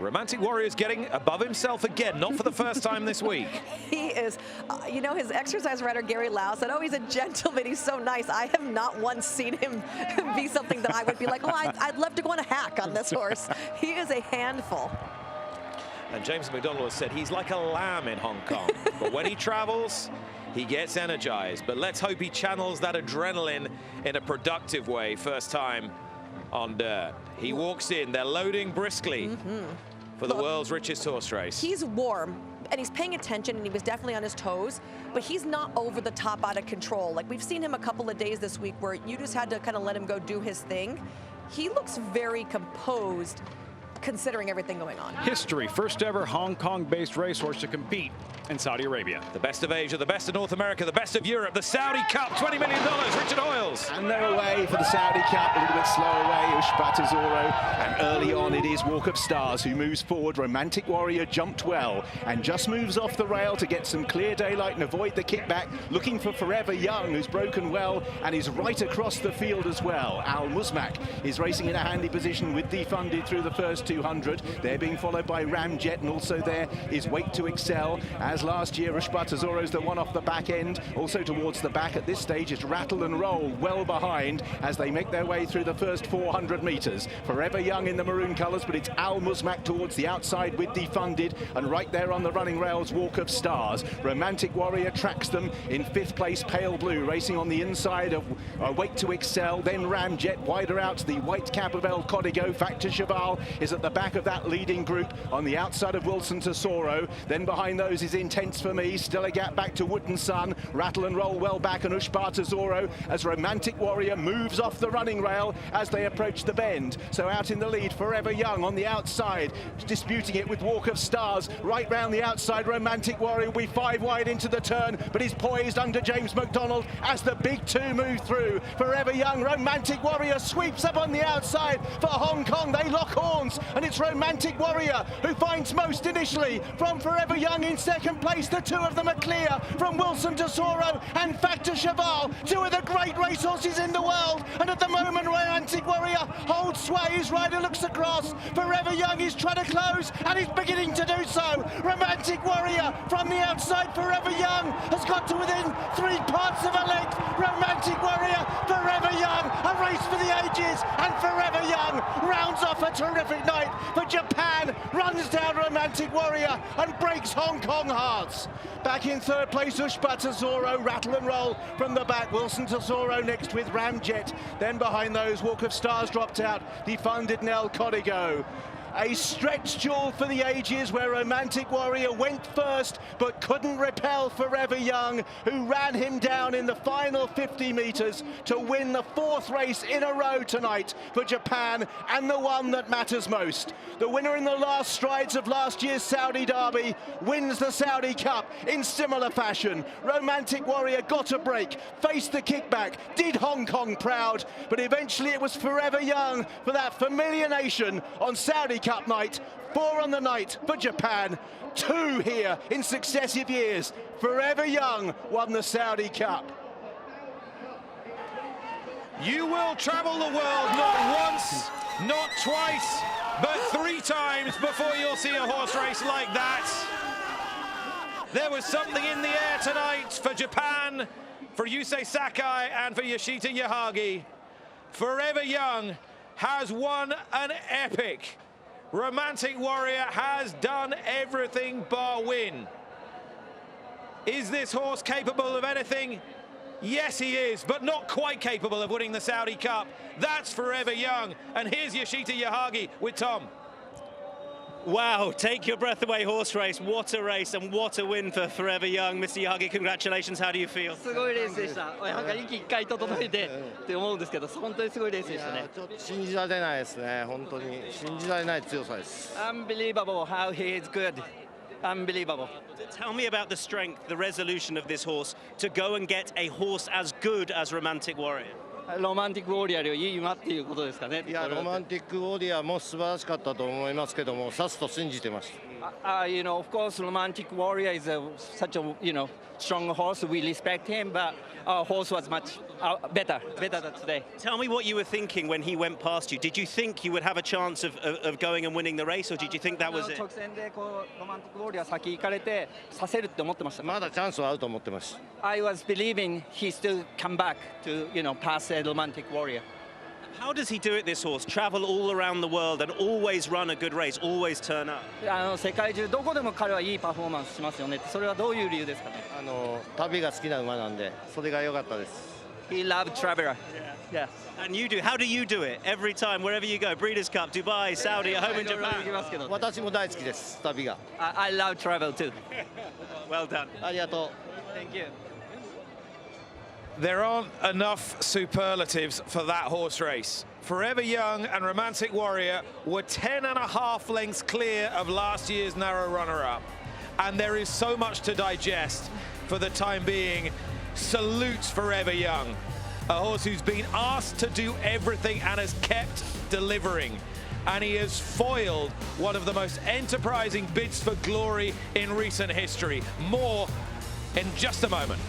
Romantic Warrior's getting above himself again, not for the first time this week. He is, you know, his exercise writer, Gary Lau, said, oh, he's a gentleman, he's so nice. I have not once seen him be something that I would be like, oh, I'd love to go on a hack on this horse. He is a handful. And James McDonald has said he's like a lamb in Hong Kong. But when he travels, he gets energized. But let's hope he channels that adrenaline in a productive way first time on dirt. He walks in, they're loading briskly for the world's richest horse race. He's warm, and he's paying attention, and he was definitely on his toes, but he's not over the top, out of control. Like, we've seen him a couple of days this week where you just had to kind of let him go do his thing. He looks very composed, considering everything going on. History, first ever Hong Kong-based racehorse to compete in Saudi Arabia. The best of Asia, the best of North America, the best of Europe, the Saudi Cup, $20 million, Richard Hoyles. And they're away for the Saudi Cup, a little bit slow away, Ushbata Zoro. And early on it is Walk of Stars who moves forward. Romantic Warrior jumped well and just moves off the rail to get some clear daylight and avoid the kickback. Looking for Forever Young, who's broken well and is right across the field as well. Al Musmak is racing in a handy position with Defunded through the first 200. They're being followed by Ramjet, and also there is Wait to Excel. As last year, Ushbata Zoro's the one off the back end. Also towards the back at this stage is Rattle and Roll well behind as they make their way through the first 400 meters. Forever Young in the maroon colors, but it's Al Musmak towards the outside with Defunded, and right there on the running rails, Walk of Stars. Romantic Warrior tracks them in 5th place, Pale Blue, racing on the inside of Wait to Excel. Then Ramjet wider out to the white cap of El Código. Factor Cheval is at the back of that leading group on the outside of Wilson Tesoro. Then behind those is Intense for Me, still a gap back to Wood and Sun. Rattle and Roll well back, and Ushbata Zoro as Romantic Warrior moves off the running rail as they approach the bend. So out in the lead, Forever Young on the outside, disputing it with Walk of Stars. Right round the outside, Romantic Warrior will be 5 wide into the turn, but is poised under James McDonald as the big two move through. Forever Young, Romantic Warrior sweeps up on the outside for Hong Kong. They lock horns, and it's Romantic Warrior who finds most initially from Forever Young in second place. The two of them are clear from Wilson Tesoro and Factor Cheval, two of the great racehorses in the world. And at the moment, Romantic Warrior holds sway. His rider looks across. Forever Young is trying to close, and he's beginning to do so. Romantic Warrior from the outside. Forever Young has got to within 3 parts of a length. Romantic Warrior, Forever Young, a race for the ages, and Forever Young rounds off a terrific night for Japan, runs down Romantic Warrior and breaks Hong Kong hearts. Back in 3rd place, Ushbata Zoro, Rattle and Roll from the back. Wilson Tesoro next with Ramjet. Then behind those, Walk of Stars dropped out. Defunded and El Código. A stretch duel for the ages where Romantic Warrior went first but couldn't repel Forever Young, who ran him down in the final 50 meters to win the 4th race in a row tonight for Japan, and the one that matters most. The winner in the last strides of last year's Saudi Derby wins the Saudi Cup in similar fashion. Romantic Warrior got a break, faced the kickback, did Hong Kong proud, but eventually it was Forever Young for that familiar nation on Saudi Cup night. 4 on the night for Japan, 2 here in successive years. Forever Young won the Saudi Cup. You will travel the world not once, not twice, but 3 times before you'll see a horse race like that. There was something in the air tonight for Japan, for Yusei Sakai and for Yoshita Yahagi. Forever Young has won an epic. Romantic Warrior has done everything bar win. Is this horse capable of anything? Yes, he is, but not quite capable of winning the Saudi Cup. That's Forever Young. And here's Yoshita Yahagi with Tom. Wow, take your breath away horse race. What a race and what a win for Forever Young. Mr. Yahagi, congratulations. How do you feel? すごいレースでした。なんか息一回整えてって思うんですけど、本当にすごいレースでしたね。ちょっと信じられないですね。本当に信じられない強さです。Unbelievable how he is good. Unbelievable. Tell me about the strength, the resolution of this horse to go and get a horse as good as Romantic Warrior. ロマンティックウォリアーよりいい馬っていうことですかね。いや、ロマンティックウォリアーも素晴らしかったと思いますけども、さっと信じてました。You know, of course, Romantic Warrior is such a, you know, strong horse. We respect him, but our horse was much better than today. Tell me what you were thinking when he went past you. Did you think you would have a chance of going and winning the race, or did you think that was it? 直線でこうロマンティックウォリアー先行かれてさせるって思ってました。まだチャンスはあると思ってます。 I was believing he still come back to pass the romantic warrior. How does he do it, this horse? Travel all around the world and always run a good race, always turn up. 世界中どこでも彼はいいパフォーマンスしますよね。それはどういう理由ですかね。旅が好きな馬なんで、それが良かったです。 He loved traveler. Yeah. And you do. How do you do it? Every time, wherever you go, Breeders' Cup, Dubai, Saudi, at home in いろいろ Japan. 行きますけど。私も大好きです、旅が。I love travel too. Well done. ありがとう。 Thank you. There aren't enough superlatives for that horse race. Forever Young and Romantic Warrior were 10.5 lengths clear of last year's narrow runner-up. And there is so much to digest for the time being. Salutes Forever Young, a horse who's been asked to do everything and has kept delivering. And he has foiled one of the most enterprising bids for glory in recent history. More in just a moment.